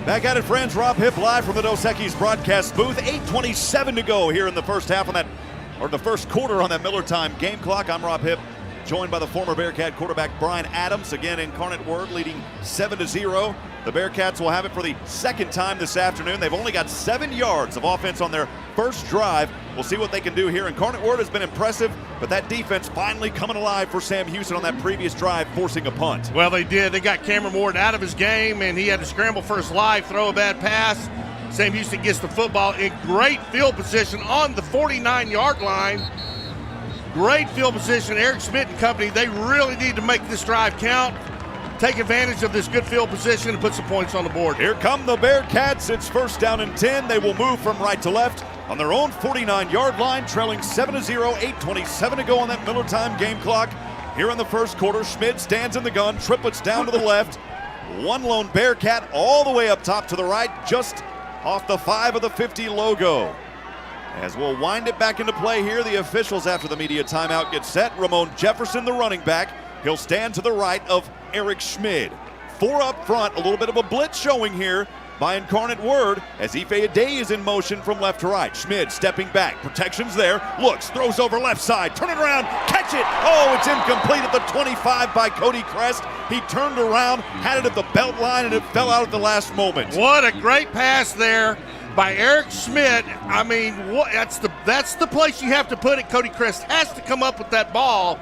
Back at it, friends. Rob Hipp live from the Dos Equis broadcast booth. 8:27 to go here in the first half on that, or the first quarter on that Miller time game clock. I'm Rob Hipp, joined by the former Bearcat quarterback Brian Adams. Again, Incarnate Word leading 7-0. The Bearcats will have it for the second time this afternoon. They've only got 7 yards of offense on their first drive. We'll see what they can do here. Incarnate Word has been impressive, but that defense finally coming alive for Sam Houston on that previous drive, forcing a punt. Well, they did. They got Cameron Ward out of his game, and he had to scramble for his life, throw a bad pass. Sam Houston gets the football in great field position on the 49-yard line. Great field position. Eric Schmidt and company, they really need to make this drive count. Take advantage of this good field position and put some points on the board. Here come the Bearcats. It's first down and 10. They will move from right to left on their own 49-yard line, trailing 7-0, 8:27 to go on that Miller time game clock. Here in the first quarter, Schmidt stands in the gun, triplets down to the left. One lone Bearcat all the way up top to the right, just off the 5 of the 50 logo. As we'll wind it back into play here, the officials after the media timeout get set. Ramon Jefferson, the running back. He'll stand to the right of Eric Schmidt. 4 up front, a little bit of a blitz showing here by Incarnate Word as Ife Ade is in motion from left to right. Schmidt stepping back, protection's there, looks, throws over left side, turn it around, catch it! Oh, it's incomplete at the 25 by Cody Crest. He turned around, had it at the belt line, and it fell out at the last moment. What a great pass there by Eric Schmidt. I mean, that's the place you have to put it. Cody Crest has to come up with that ball.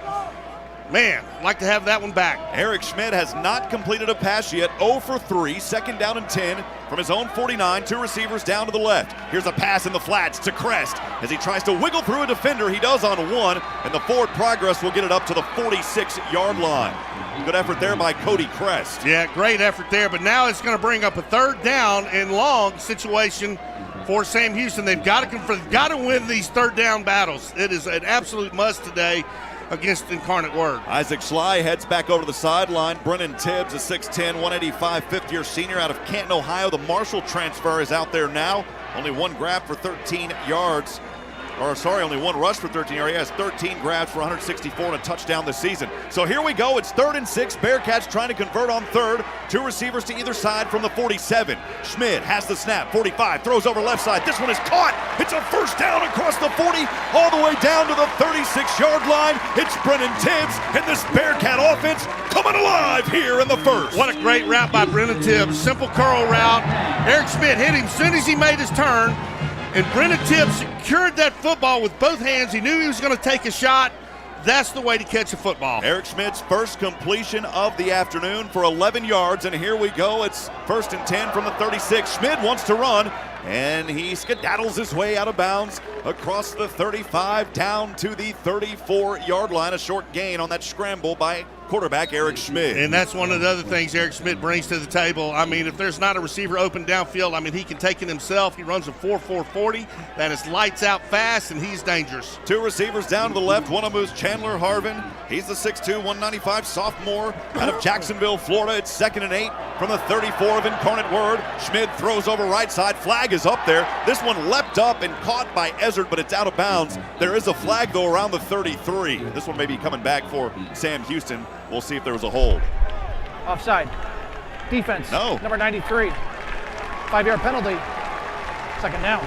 Man, I'd like to have that one back. Eric Schmidt has not completed a pass yet. 0 for 3, second down and 10 from his own 49. 2 receivers down to the left. Here's a pass in the flats to Crest as he tries to wiggle through a defender. He does on 1, and the forward progress will get it up to the 46-yard line. Good effort there by Cody Crest. Yeah, great effort there, but now it's going to bring up a third down and long situation for Sam Houston. They've got to win these third down battles. It is an absolute must today against Incarnate Word. Isaac Schley heads back over to the sideline. Brennan Tibbs, a 6'10", 185 fifth-year senior out of Canton, Ohio. The Marshall transfer is out there now. Only 1 grab for 13 yards. Only 1 rush for 13 yards. He has 13 grabs for 164 and a touchdown this season. So here we go. It's 3rd and 6. Bearcats trying to convert on 3rd. 2 receivers to either side from the 47. Schmidt has the snap. 45 throws over left side. This one is caught. It's a first down across the 40, all the way down to the 36-yard line. It's Brennan Tibbs and this Bearcat offense coming alive here in the first. What a great route by Brennan Tibbs. Simple curl route. Eric Schmidt hit him as soon as he made his turn. And Brennan Tibbs secured that football with both hands. He knew he was going to take a shot. That's the way to catch a football. Eric Schmidt's first completion of the afternoon for 11 yards, and here we go. It's 1st and 10 from the 36. Schmidt wants to run, and he skedaddles his way out of bounds across the 35 down to the 34-yard line. A short gain on that scramble by quarterback Eric Schmidt. And that's one of the other things Eric Schmidt brings to the table. I mean, if there's not a receiver open downfield, I mean, he can take it himself. He runs a 4.40. That is lights out fast, and he's dangerous. 2 receivers down to the left. One of them is Chandler Harvin. He's the 6'2", 195 sophomore out of Jacksonville, Florida. It's 2nd and 8 from the 34 of Incarnate Word. Schmidt throws over right side. Flag is up there. This one leapt up and caught by Ezzard, but it's out of bounds. There is a flag, though, around the 33. This one may be coming back for Sam Houston. We'll see if there was a hold. Offside. Defense. No. Number 93. 5-yard penalty. 2nd down.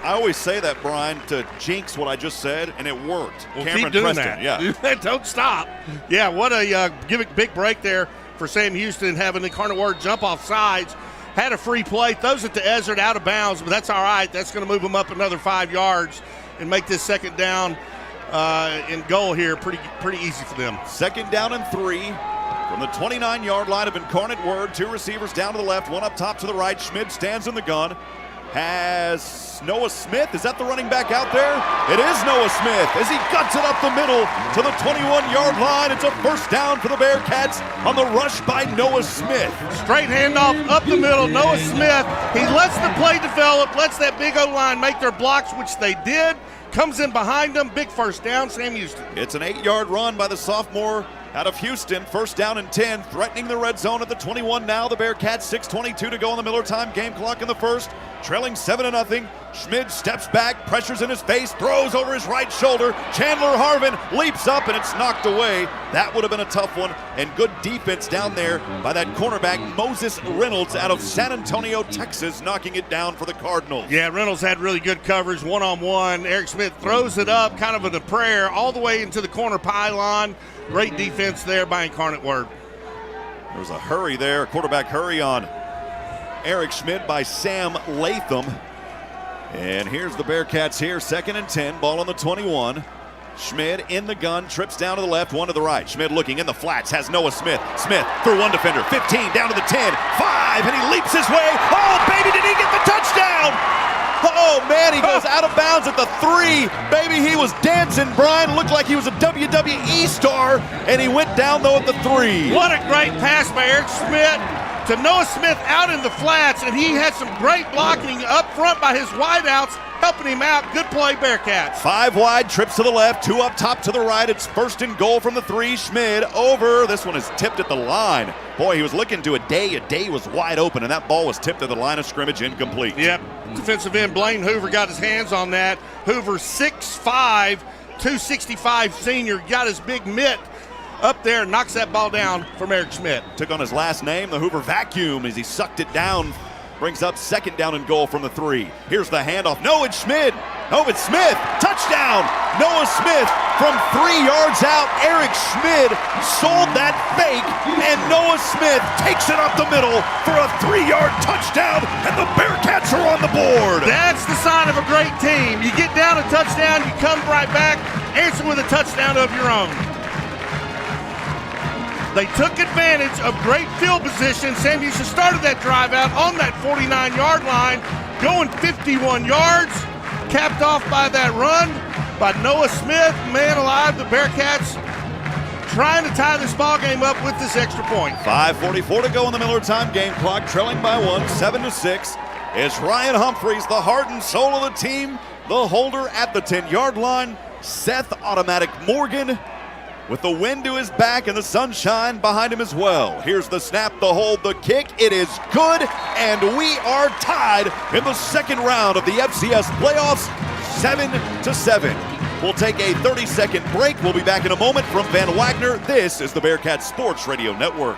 I always say that, Brian, to jinx what I just said, and it worked. Well, Cameron keep doing Preston, that. Yeah. Don't stop. Yeah, what a big break there for Sam Houston, having Incarnate Word jump off sides. Had a free play, throws it to Ezzard out of bounds, but that's all right. That's going to move him up another 5 yards and make this 2nd down and goal here pretty easy for them. 2nd down and 3 from the 29-yard line of Incarnate Word. 2 receivers down to the left, 1 up top to the right. Schmidt stands in the gun. Has Noah Smith. Is that the running back out there? It is Noah Smith as he guts it up the middle to the 21-yard line. It's a first down for the Bearcats on the rush by Noah Smith. Straight handoff up the middle. Noah Smith, he lets the play develop, lets that big O-line make their blocks, which they did. Comes in behind them. Big first down, Sam Houston. It's an 8-yard run by the sophomore out of Houston. 1st down and 10, threatening the red zone at the 21 now. The Bearcats, 6:22 to go on the Miller time game clock in the first. Trailing 7-0 Schmid steps back, pressures in his face, throws over his right shoulder. Chandler Harvin leaps up, and it's knocked away. That would have been a tough one, and good defense down there by that cornerback, Moses Reynolds, out of San Antonio, Texas, knocking it down for the Cardinals. Yeah, Reynolds had really good coverage, one-on-one. Eric Smith throws it up, kind of in a prayer, all the way into the corner pylon. Great defense there by Incarnate Word. There was a hurry there, a quarterback hurry on Eric Schmid by Sam Latham. And here's the Bearcats here, 2nd and 10, ball on the 21. Schmid in the gun, trips down to the left, one to the right. Schmid looking in the flats, has Noah Smith. Smith through one defender, 15, down to the 10, 5, and he leaps his way. Oh, baby, did he get the touchdown? Oh, man, he goes out of bounds at the 3. Baby, he was dancing. Brian looked like he was a WWE star, and he went down, though, at the 3. What a great pass by Eric Schmid to Noah Smith out in the flats, and he had some great blocking up front by his wideouts, helping him out. Good play, Bearcats. 5 wide, trips to the left, 2 up top to the right. It's 1st and goal from the 3. Schmid over. This one is tipped at the line. Boy, he was looking to a day. A day was wide open, and that ball was tipped at the line of scrimmage, incomplete. Yep. Defensive end Blaine Hoover got his hands on that. Hoover, 6'5", 265 senior, got his big mitt up there, knocks that ball down from Eric Schmid. Took on his last name, the Hoover vacuum, as he sucked it down. Brings up 2nd down and goal from the 3. Here's the handoff. No, it's Schmid. No, it's Smith. Touchdown. Noah Smith from 3 yards out. Eric Schmid sold that fake, and Noah Smith takes it up the middle for a 3-yard touchdown, and the Bearcats are on the board. That's the sign of a great team. You get down a touchdown, you come right back, answer with a touchdown of your own. They took advantage of great field position. Sam Houston started that drive out on that 49-yard line, going 51 yards, capped off by that run by Noah Smith. Man alive, the Bearcats trying to tie this ball game up with this extra point. 5:44 to go in the Miller time game clock, trailing by 1, 7-6. It's Ryan Humphreys, the heart and soul of the team, the holder at the 10-yard line. Seth Automatic Morgan with the wind to his back and the sunshine behind him as well. Here's the snap, the hold, the kick. It is good, and we are tied in the 2nd round of the FCS playoffs, 7-7. We'll take a 30-second break. We'll be back in a moment from Van Wagner. This is the Bearcats Sports Radio Network.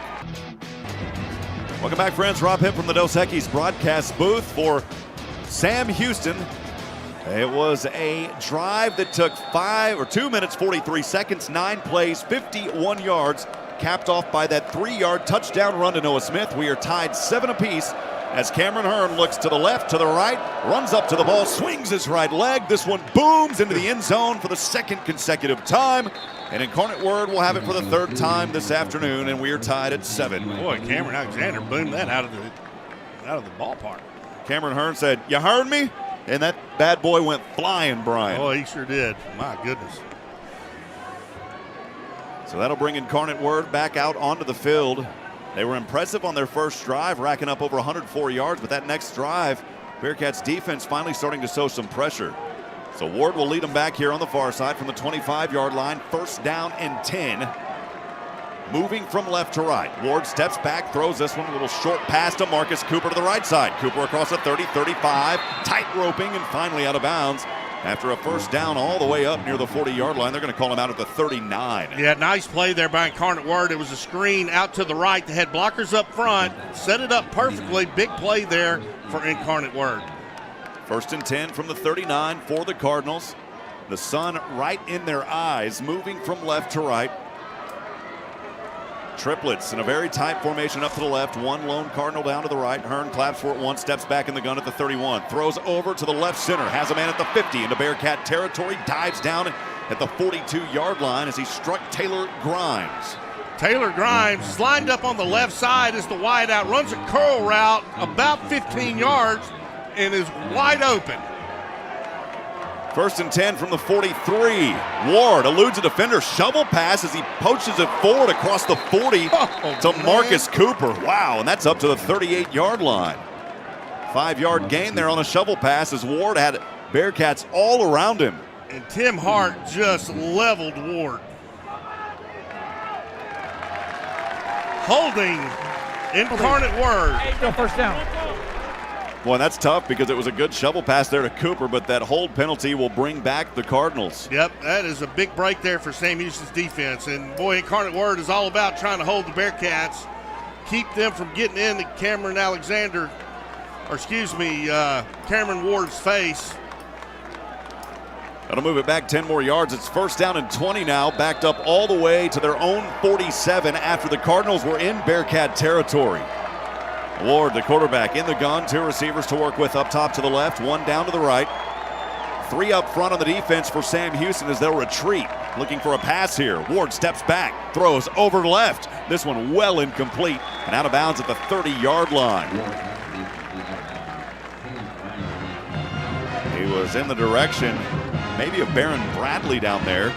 Welcome back, friends. Rob Hipp from the Dos Equis broadcast booth for Sam Houston. It was a drive that took 2 minutes, 43 seconds, 9 plays, 51 yards, capped off by that 3-yard touchdown run to Noah Smith. We are tied 7 apiece as Cameron Hearn looks to the left, to the right, runs up to the ball, swings his right leg. This one booms into the end zone for the 2nd consecutive time. And Incarnate Word will have it for the 3rd time this afternoon, and we are tied at 7. Boy, Cameron Alexander boomed that out of the ballpark. Cameron Hearn said, "You heard me?" And that bad boy went flying, Brian. Oh, he sure did. My goodness. So that'll bring Incarnate Word back out onto the field. They were impressive on their first drive, racking up over 104 yards, but that next drive, Bearcats defense finally starting to show some pressure. So Ward will lead them back here on the far side from the 25-yard line, 1st down and 10. Moving from left to right. Ward steps back, throws this one, a little short pass to Marcus Cooper to the right side. Cooper across the 30, 35, tight roping, and finally out of bounds. After a 1st down all the way up near the 40-yard line, they're going to call him out at the 39. Yeah, nice play there by Incarnate Word. It was a screen out to the right. They had blockers up front, set it up perfectly. Big play there for Incarnate Word. 1st and 10 from the 39 for the Cardinals. The sun right in their eyes, moving from left to right. Triplets in a very tight formation up to the left. One lone Cardinal down to the right. Hearn claps for it once, steps back in the gun at the 31. Throws over to the left center. Has a man at the 50 into Bearcat territory. Dives down at the 42-yard line as he struck Taylor Grimes. Taylor Grimes lined up on the left side as the wide out. Runs a curl route about 15 yards and is wide open. 1st and 10 from the 43. Ward eludes a defender. Shovel pass as he poaches it forward across the 40 to Marcus Cooper. Wow, and that's up to the 38-yard line. 5-yard gain there on a shovel pass as Ward had Bearcats all around him. And Tim Hart just leveled Ward. Holding Incarnate Word. Go 1st down. Boy, that's tough because it was a good shovel pass there to Cooper, but that hold penalty will bring back the Cardinals. Yep, that is a big break there for Sam Houston's defense. And boy, Incarnate Word is all about trying to hold the Bearcats, keep them from getting into Cameron Ward's face. That'll move it back 10 more yards. It's first down and 20 now, backed up all the way to their own 47 after the Cardinals were in Bearcat territory. Ward, the quarterback, in the gun. 2 receivers to work with up top to the left, 1 down to the right. 3 up front on the defense for Sam Houston as they'll retreat. Looking for a pass here. Ward steps back, throws over left. This one well incomplete and out of bounds at the 30-yard line. He was in the direction maybe of Barron Bradley down there.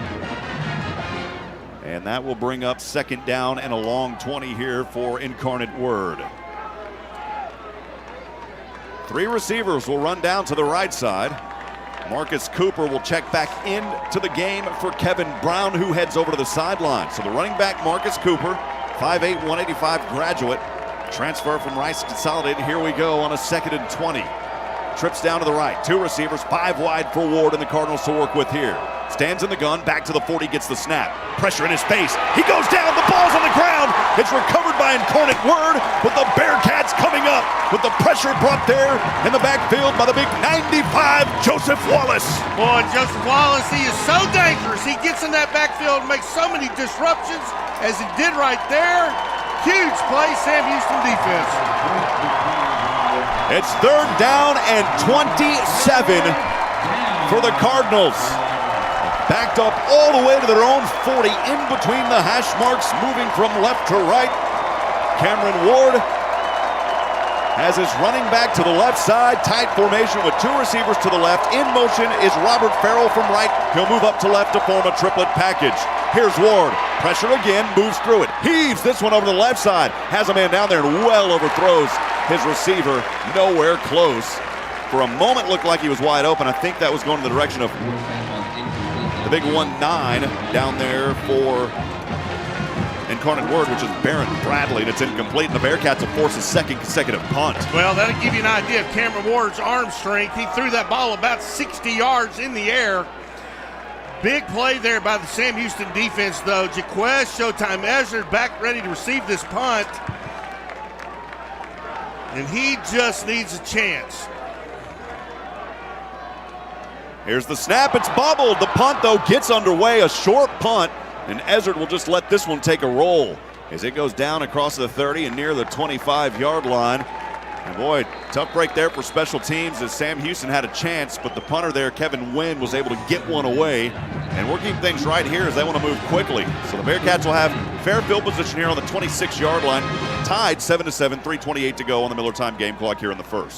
And that will bring up second down and a long 20 here for Incarnate Word. 3 receivers will run down to the right side. Marcus Cooper will check back into the game for Kevin Brown, who heads over to the sideline. So the running back, Marcus Cooper, 5'8", 185 graduate, transfer from Rice Consolidated. Here we go on a 2nd and 20. Trips down to the right. 2 receivers, 5 wide for Ward and the Cardinals to work with here. Stands in the gun, back to the 40, gets the snap. Pressure in his face. He goes down, the ball's on the ground. It's recovered by Incarnate Word, but the Bearcats coming up with the pressure brought there in the backfield by the big 95, Joseph Wallace. Boy, Joseph Wallace, he is so dangerous. He gets in that backfield and makes so many disruptions as he did right there. Huge play, Sam Houston defense. It's 3rd down and 27 for the Cardinals. Backed up all the way to their own 40, in between the hash marks, moving from left to right. Cameron Ward has his running back to the left side, tight formation with 2 receivers to the left. In motion is Robert Farrell from right. He'll move up to left to form a triplet package. Here's Ward, pressure again, moves through it, heaves this one over the left side, has a man down there and well overthrows his receiver, nowhere close. For a moment looked like he was wide open. I think that was going in the direction of the big 1-9 down there for Incarnate Word, which is Barron Bradley, and it's incomplete, and the Bearcats will force a 2nd consecutive punt. Well, that'll give you an idea of Cameron Ward's arm strength. He threw that ball about 60 yards in the air. Big play there by the Sam Houston defense, though. Jaquez Showtime Ezra back ready to receive this punt, and he just needs a chance. Here's the snap, it's bobbled. The punt, though, gets underway, a short punt, and Ezard will just let this one take a roll as it goes down across the 30 and near the 25-yard line. And boy, tough break there for special teams as Sam Houston had a chance, but the punter there, Kevin Wynn, was able to get one away. And we're keeping things right here as they want to move quickly. So the Bearcats will have fair field position here on the 26-yard line, tied 7-7, 3:28 to go on the Miller Time game clock here in the first.